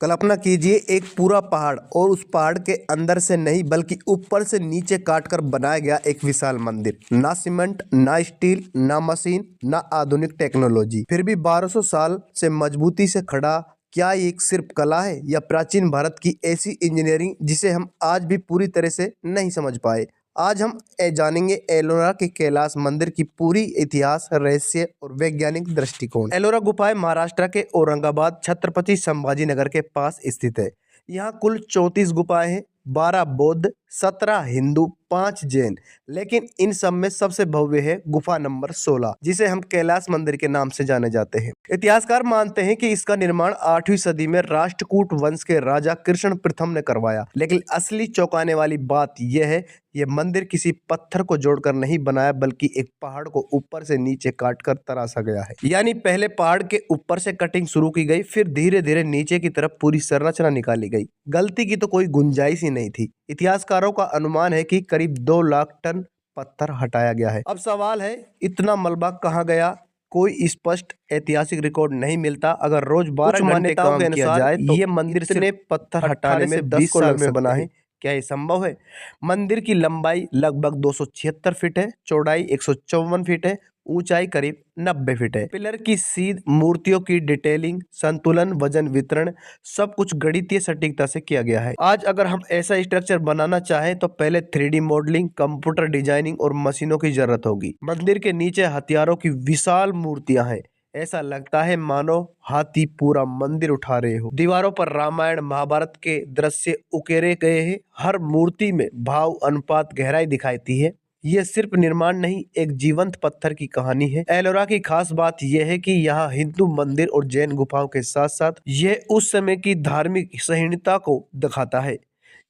कल्पना कीजिए एक पूरा पहाड़ और उस पहाड़ के अंदर से नहीं बल्कि ऊपर से नीचे काटकर बनाया गया एक विशाल मंदिर। ना सीमेंट, ना स्टील, ना मशीन, ना आधुनिक टेक्नोलॉजी, फिर भी 1200 साल से मजबूती से खड़ा। क्या ये एक सिर्फ कला है या प्राचीन भारत की ऐसी इंजीनियरिंग जिसे हम आज भी पूरी तरह से नहीं समझ पाए? आज हम जानेंगे एलोरा के कैलाश मंदिर की पूरी इतिहास, रहस्य और वैज्ञानिक दृष्टिकोण। एलोरा गुफाएं महाराष्ट्र के औरंगाबाद छत्रपति संभाजी नगर के पास स्थित है। यहाँ कुल 34 गुफाएं हैं, 12 बौद्ध, 17 हिंदू, 5 जैन। लेकिन इन सब में सबसे भव्य है गुफा नंबर 16, जिसे हम कैलाश मंदिर के नाम से जाने जाते हैं। इतिहासकार मानते हैं कि इसका निर्माण 8वीं सदी में राष्ट्रकूट वंश के राजा कृष्ण प्रथम ने करवाया। लेकिन असली चौंकाने वाली बात यह है, यह मंदिर किसी पत्थर को जोड़कर नहीं बनाया बल्कि एक पहाड़ को ऊपर से नीचे काटकर तराशा गया है। यानी पहले पहाड़ के ऊपर से कटिंग शुरू की गई, फिर धीरे धीरे नीचे की तरफ पूरी संरचना निकाली गई। गलती की तो कोई गुंजाइश ही नहीं थी। इतिहासकारों का अनुमान है कि करीब 2 लाख टन पत्थर हटाया गया है। अब सवाल है, इतना मलबा कहाँ गया? कोई स्पष्ट ऐतिहासिक रिकॉर्ड नहीं मिलता। अगर रोज 12 घंटे काम किया जाए तो ये मंदिर सिर्फ पत्थर हटाने में 20 साल में बना है। क्या ये संभव है? मंदिर की लंबाई लगभग 276 फीट है, चौड़ाई 154 फीट है, ऊंचाई करीब 90 फीट है। पिलर की सीध, मूर्तियों की डिटेलिंग, संतुलन, वजन वितरण, सब कुछ गणितीय सटीकता से किया गया है। आज अगर हम ऐसा स्ट्रक्चर बनाना चाहें तो पहले 3D मॉडलिंग, कंप्यूटर डिजाइनिंग और मशीनों की जरूरत होगी। मंदिर के नीचे हथियारों की विशाल मूर्तियां हैं। ऐसा लगता है मानो हाथी पूरा मंदिर उठा रहे हो। दीवारों पर रामायण महाभारत के दृश्य उकेरे गए हैं। हर मूर्ति में भाव, अनुपात, गहराई दिखाई है। यह सिर्फ निर्माण नहीं, एक जीवंत पत्थर की कहानी है। एलोरा की खास बात यह है कि यहाँ हिंदू मंदिर और जैन गुफाओं के साथ साथ यह उस समय की धार्मिक सहिष्णुता को दिखाता है।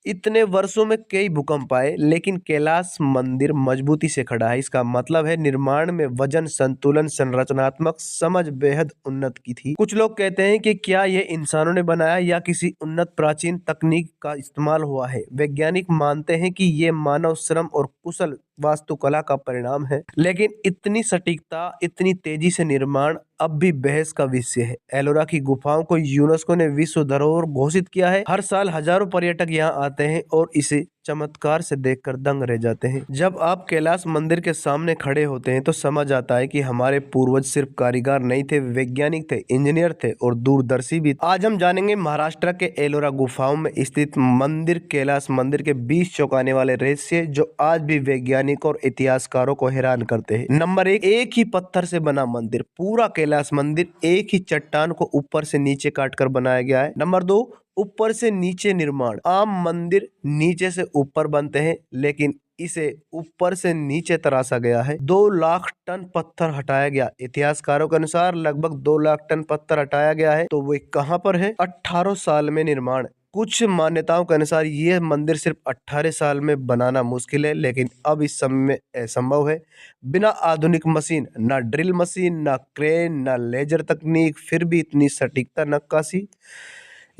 इतने वर्षों में कई भूकंप आए लेकिन कैलाश मंदिर मजबूती से खड़ा है। इसका मतलब है निर्माण में वजन, संतुलन, संरचनात्मक समझ बेहद उन्नत की थी। कुछ लोग कहते हैं कि क्या यह इंसानों ने बनाया या किसी उन्नत प्राचीन तकनीक का इस्तेमाल हुआ है। वैज्ञानिक मानते हैं कि यह मानव श्रम और कुशल वास्तुकला का परिणाम है। लेकिन इतनी सटीकता, इतनी तेजी से निर्माण अब भी बहस का विषय है। एलोरा की गुफाओं को यूनेस्को ने विश्व धरोहर घोषित किया है। हर साल हजारों पर्यटक यहाँ आते हैं और इसे चमत्कार से देखकर दंग रह जाते हैं। जब आप कैलाश मंदिर के सामने खड़े होते हैं तो समझ आता है कि हमारे पूर्वज सिर्फ कारीगर नहीं थे, वैज्ञानिक थे, इंजीनियर थे और दूरदर्शी भी। आज हम जानेंगे महाराष्ट्र के एलोरा गुफाओं में स्थित मंदिर, कैलाश मंदिर के 20 चौंकाने वाले रहस्य जो आज भी वैज्ञानिक और इतिहासकारों को हैरान करते हैं। नंबर 1, एक ही पत्थर से बना मंदिर। पूरा कैलाश मंदिर एक ही चट्टान को ऊपर से नीचे काटकर बनाया गया है। नंबर 2, ऊपर से नीचे निर्माण। आम मंदिर नीचे से ऊपर बनते हैं, लेकिन इसे ऊपर से नीचे तराशा गया है। 2 लाख टन पत्थर हटाया गया। इतिहासकारों के अनुसार लगभग 2 लाख टन पत्थर हटाया गया है। तो वे कहां पर है? 18 साल में निर्माण। कुछ मान्यताओं के अनुसार यह मंदिर सिर्फ 18 साल में बनाना मुश्किल है, लेकिन अब इस समय में असंभव है। बिना आधुनिक मशीन, ना ड्रिल मशीन, ना क्रेन, ना लेजर तकनीक, फिर भी इतनी सटीकता, नक्काशी।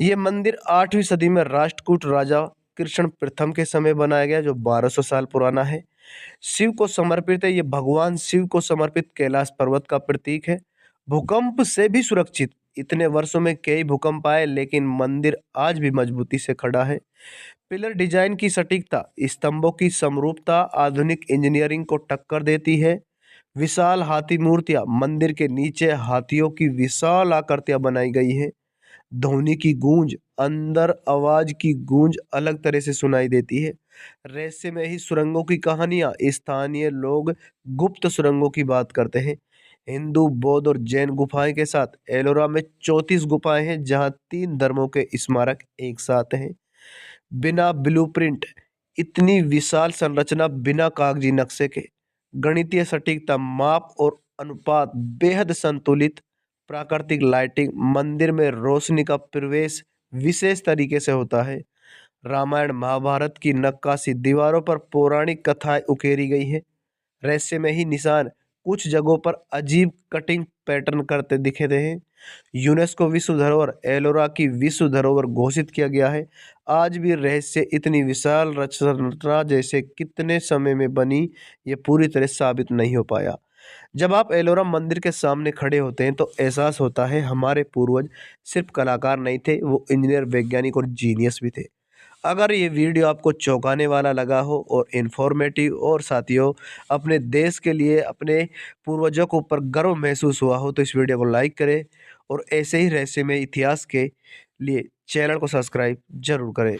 यह मंदिर 8वीं सदी में राष्ट्रकूट राजा कृष्ण प्रथम के समय बनाया गया, जो 1200 साल पुराना है। शिव को समर्पित है। यह भगवान शिव को समर्पित कैलाश पर्वत का प्रतीक है। भूकंप से भी सुरक्षित। इतने वर्षों में कई भूकंप आए लेकिन मंदिर आज भी मजबूती से खड़ा है। पिलर डिजाइन की सटीकता, स्तंभों की समरूपता आधुनिक इंजीनियरिंग को टक्कर देती है। विशाल हाथी मूर्तियां, मंदिर के नीचे हाथियों की विशाल आकृतियां बनाई गई हैं। ध्वनि की गूंज, अंदर आवाज की गूंज अलग तरह से सुनाई देती है। रहस्य में ही सुरंगों की कहानियां, स्थानीय लोग गुप्त सुरंगों की बात करते हैं। हिंदू, बौद्ध और जैन गुफाएं के साथ एलोरा में 34 गुफाएं हैं, जहां 3 धर्मों के स्मारक एक साथ हैं। बिना ब्लूप्रिंट, इतनी विशाल संरचना बिना कागजी नक्शे के। गणितीय सटीकता, माप और अनुपात बेहद संतुलित। प्राकृतिक लाइटिंग, मंदिर में रोशनी का प्रवेश विशेष तरीके से होता है। रामायण महाभारत की नक्काशी, दीवारों पर पौराणिक कथाएं उकेरी गई हैं। रहस्य में ही निशान, कुछ जगहों पर अजीब कटिंग पैटर्न करते दिखे हैं। यूनेस्को विश्व धरोहर, एलोरा की विश्व धरोहर घोषित किया गया है। आज भी रहस्य, इतनी विशाल रचना जैसे कितने समय में बनी, ये पूरी तरह साबित नहीं हो पाया। जब आप एलोरा मंदिर के सामने खड़े होते हैं तो एहसास होता है हमारे पूर्वज सिर्फ कलाकार नहीं थे, वो इंजीनियर, वैज्ञानिक और जीनियस भी थे। अगर ये वीडियो आपको चौंकाने वाला लगा हो और इन्फॉर्मेटिव और साथियों अपने देश के लिए अपने पूर्वजों के ऊपर गर्व महसूस हुआ हो तो इस वीडियो को लाइक करें और ऐसे ही रहस्यमय इतिहास के लिए चैनल को सब्सक्राइब जरूर करें।